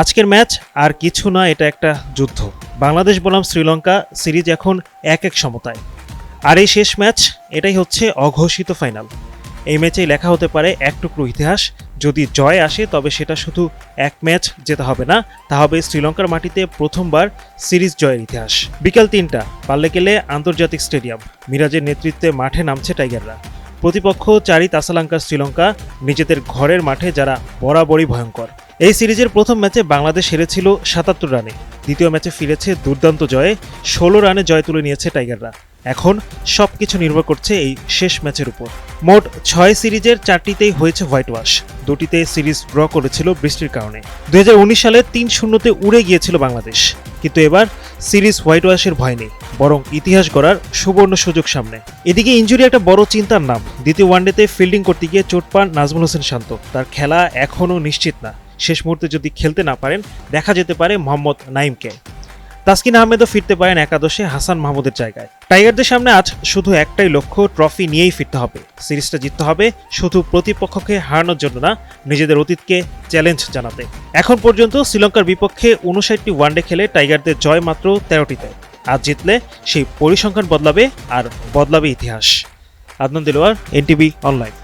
আজকের ম্যাচ আর কিছু না, এটা একটা যুদ্ধ। বাংলাদেশ বনাম শ্রীলঙ্কা সিরিজ এখন 1-1 সমতায়। আর এই শেষ ম্যাচ, এটাই হচ্ছে অঘোষিত ফাইনাল। এই ম্যাচেই লেখা হতে পারে এক টুকরো ইতিহাস। যদি জয় আসে তবে সেটা শুধু এক ম্যাচ যেতে হবে না, তা হবে শ্রীলঙ্কার মাটিতে প্রথমবার সিরিজ জয়ের ইতিহাস। বিকাল 3টা, পাল্লেকেলে আন্তর্জাতিক স্টেডিয়াম। মিরাজের নেতৃত্বে মাঠে নামছে টাইগাররা। প্রতিপক্ষ চারি তাসালাঙ্কার শ্রীলঙ্কা, নিজেদের ঘরের মাঠে যারা বরাবরই ভয়ঙ্কর। এই সিরিজের প্রথম ম্যাচে বাংলাদেশ হেরেছিল 77 রানে, দ্বিতীয় ম্যাচে ফিরেছে দুর্দান্ত জয়ে, 16 রানে জয় তুলে নিয়েছে টাইগাররা। এখন সবকিছু নির্ভর করছে এই শেষ ম্যাচের উপর। মোট 6 সিরিজের 4টিতেই হয়েছে হোয়াইট ওয়াশ, 2টিতে সিরিজ ড্র করেছিল বৃষ্টির কারণে। 2019 সালে 3-0-তে উড়ে গিয়েছিল বাংলাদেশ, কিন্তু এবার সিরিজ হোয়াইট ওয়াশের ভয় নেই, বরং ইতিহাস গড়ার সুবর্ণ সুযোগ সামনে। এদিকে ইনজুরি একটা বড় চিন্তার নাম। দ্বিতীয় ওয়ানডেতে ফিল্ডিং করতে গিয়ে চোট পান নাজমুল হোসেন শান্ত। তার খেলা এখনও নিশ্চিত না। শেষ মুহূর্তে যদি খেলতে না পারেন, দেখা যেতে পারে মোহাম্মদ নাইমকে। তাসকিন আহমেদও ফিরতে পারেন একাদশে হাসান মাহমুদের জায়গায়। টাইগারদের সামনে আজ শুধু একটাই লক্ষ্য, ট্রফি নিয়েই ফিরতে হবে। সিরিজটা জিততে হবে শুধু প্রতিপক্ষকে হারানোর জন্য না, নিজেদের অতীতকে চ্যালেঞ্জ জানাতে। এখন পর্যন্ত শ্রীলঙ্কার বিপক্ষে 59টি ওয়ানডে খেলে টাইগারদের জয় মাত্র 13টিতে। আজ জিতলে সেই পরিসংখ্যান বদলাবে, আর বদলাবে ইতিহাস। Adnan Dilwar, NTV online.